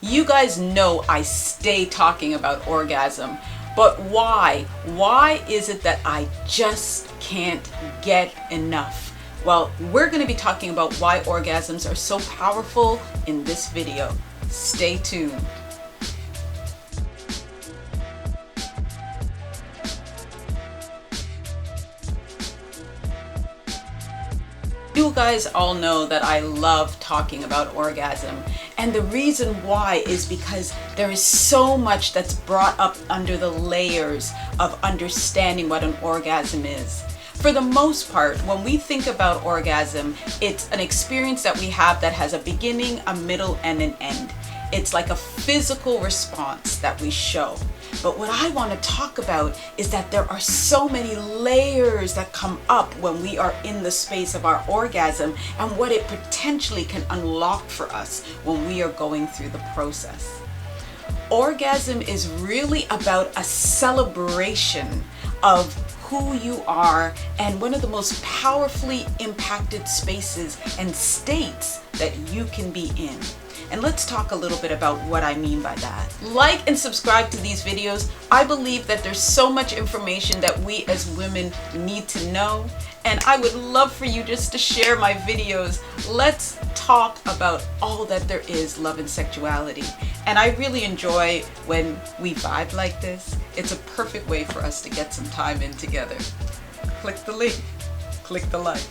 You guys know I stay talking about orgasm, but why? Why is it that I just can't get enough? Well, we're going to be talking about why orgasms are so powerful in this video. Stay tuned. You guys all know that I love talking about orgasm, and the reason why is because there is so much that's brought up under the layers of understanding what an orgasm is. For the most part, when we think about orgasm, it's an experience that we have that has a beginning, a middle, and an end. It's like a physical response that we show. But what I want to talk about is that there are so many layers that come up when we are in the space of our orgasm and what it potentially can unlock for us when we are going through the process. Orgasm is really about a celebration of who you are and one of the most powerfully impacted spaces and states that you can be in. And let's talk a little bit about what I mean by that. Like and subscribe to these videos. I believe that there's so much information that we as women need to know. And I would love for you just to share my videos. Let's talk about all that there is, love and sexuality. And I really enjoy when we vibe like this. It's a perfect way for us to get some time in together. Click the link, click the like,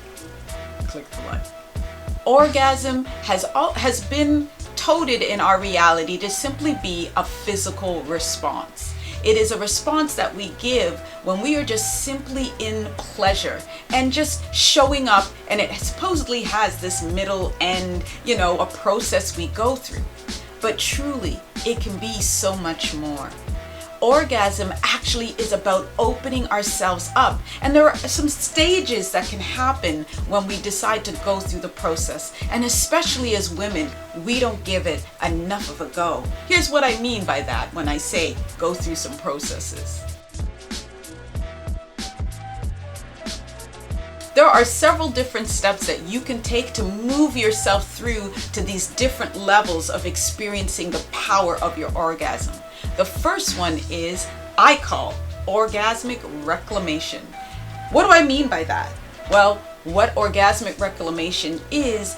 click the like. Orgasm has been touted in our reality to simply be a physical response. It is a response that we give when we are just simply in pleasure and just showing up, and it supposedly has this middle end, a process we go through. But truly, it can be so much more. Orgasm actually is about opening ourselves up, and there are some stages that can happen when we decide to go through the process, and especially as women, we don't give it enough of a go. Here's what I mean by that when I say go through some processes. There are several different steps that you can take to move yourself through to these different levels of experiencing the power of your orgasm. The first one is I call Orgasmic Reclamation. What do I mean by that? Well, what Orgasmic Reclamation is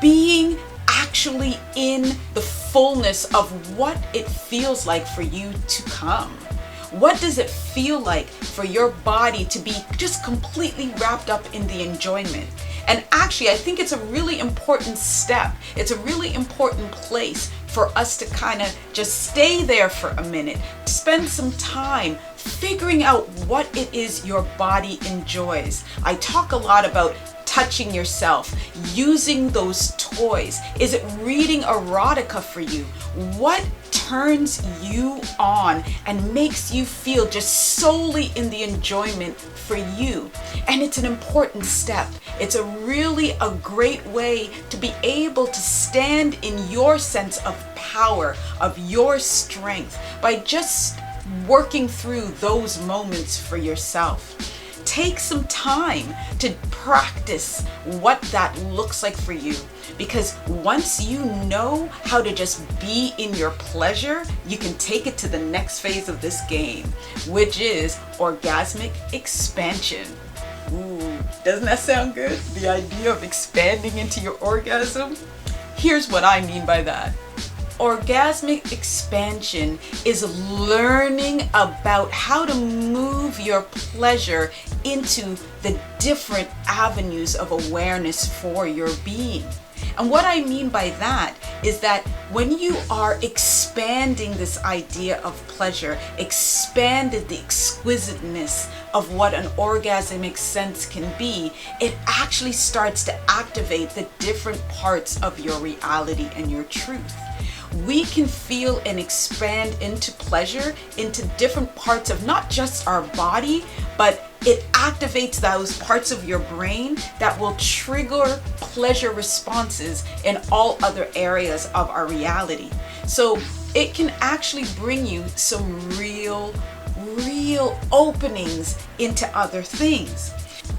being actually in the fullness of what it feels like for you to come. What does it feel like for your body to be just completely wrapped up in the enjoyment? And actually, I think it's a really important step. It's a really important place for us to kind of just stay there for a minute, spend some time figuring out what it is your body enjoys. I talk a lot about touching yourself, using those toys. Is it reading erotica for you? What turns you on and makes you feel just solely in the enjoyment for you? And it's an important step. It's a great way to be able to stand in your sense of power, of your strength, by just working through those moments for yourself. Take some time to practice what that looks like for you, because once you know how to just be in your pleasure, you can take it to the next phase of this game, which is Orgasmic Expansion. Ooh, doesn't that sound good? The idea of expanding into your orgasm? Here's what I mean by that. Orgasmic expansion is learning about how to move your pleasure into the different avenues of awareness for your being. And what I mean by that is that when you are expanding this idea of pleasure, expanded the exquisiteness of what an orgasmic sense can be, it actually starts to activate the different parts of your reality and your truth. We can feel and expand into pleasure into different parts of not just our body, but it activates those parts of your brain that will trigger pleasure responses in all other areas of our reality. So it can actually bring you some real openings into other things.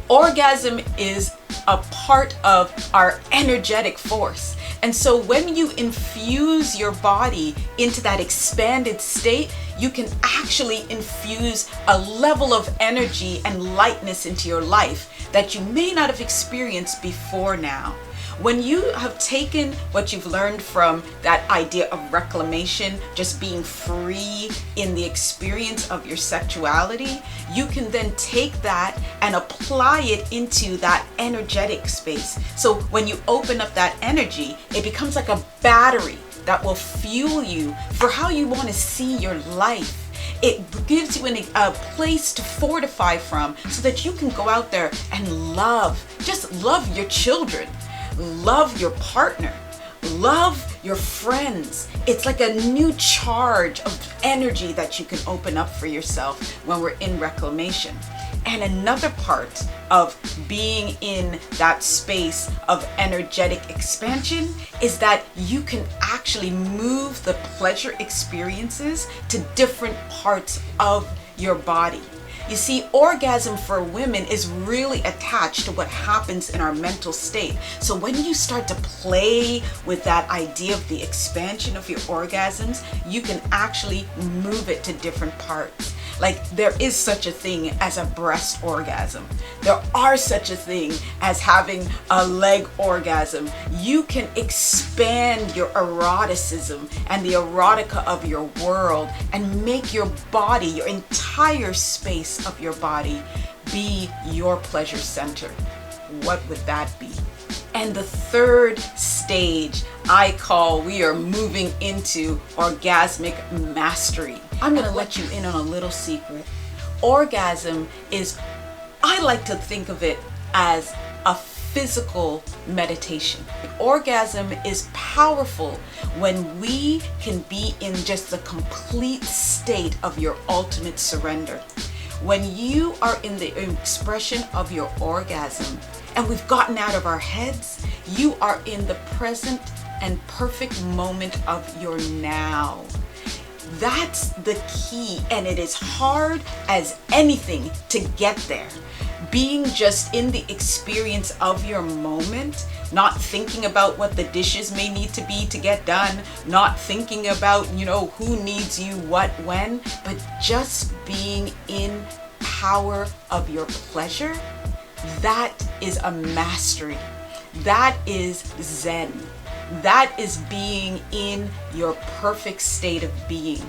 Orgasm is a part of our energetic force. And so when you infuse your body into that expanded state, you can actually infuse a level of energy and lightness into your life that you may not have experienced before now. When you have taken what you've learned from that idea of reclamation, just being free in the experience of your sexuality, you can then take that and apply it into that energetic space. So when you open up that energy, it becomes like a battery that will fuel you for how you want to see your life. It gives you a place to fortify from so that you can go out there and just love your children. Love your partner, love your friends. It's like a new charge of energy that you can open up for yourself when we're in reclamation. And another part of being in that space of energetic expansion is that you can actually move the pleasure experiences to different parts of your body. You see, orgasm for women is really attached to what happens in our mental state. So when you start to play with that idea of the expansion of your orgasms, you can actually move it to different parts. Like there is such a thing as a breast orgasm. There are such a thing as having a leg orgasm. You can expand your eroticism and the erotica of your world and make your body, your entire space of your body, be your pleasure center. What would that be? And the third stage I call we are moving into orgasmic mastery. I'm going to let you in on a little secret. Orgasm is, I like to think of it as a physical meditation. Orgasm is powerful when we can be in just the complete state of your ultimate surrender. When you are in the expression of your orgasm and we've gotten out of our heads, you are in the present and perfect moment of your now. That's the key, and it is hard as anything to get there. Being just in the experience of your moment, not thinking about what the dishes may need to be to get done, not thinking about, who needs you, what, when, but just being in power of your pleasure, that is a mastery. That is Zen. That is being in your perfect state of being.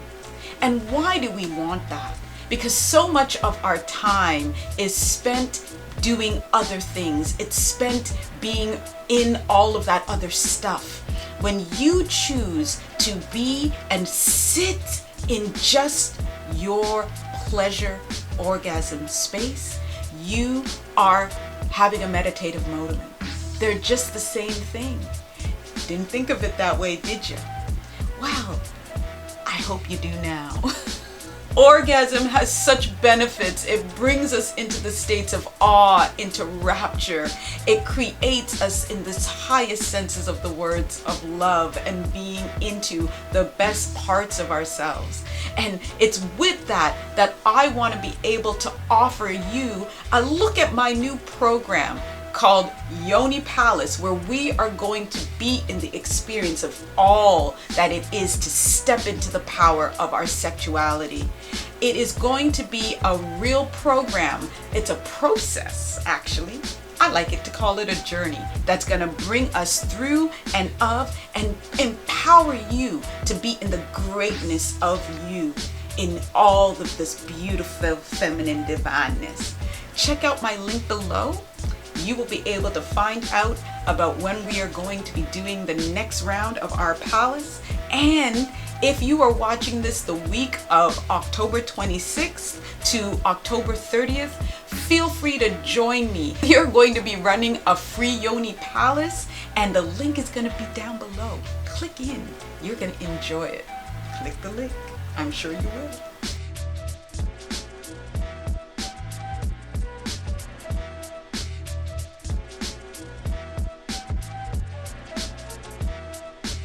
And why do we want that? Because so much of our time is spent doing other things. It's spent being in all of that other stuff. When you choose to be and sit in just your pleasure orgasm space, you are having a meditative moment. They're just the same thing. Didn't think of it that way, did you? Well, I hope you do now. Orgasm has such benefits. It brings us into the states of awe, into rapture. It creates us in the highest senses of the words of love and being into the best parts of ourselves. And it's with that I want to be able to offer you a look at my new program called Yoni Palace, where we are going to be in the experience of all that it is to step into the power of our sexuality. It is going to be a real program. It's a process, actually. I like it to call it a journey that's going to bring us through and empower you to be in the greatness of you in all of this beautiful feminine divineness. Check out my link below. You will be able to find out about when we are going to be doing the next round of our palace. And if you are watching this the week of October 26th to October 30th, feel free to join me. We are going to be running a free Yoni Palace, and the link is going to be down below. Click in. You're going to enjoy it. Click the link. I'm sure you will.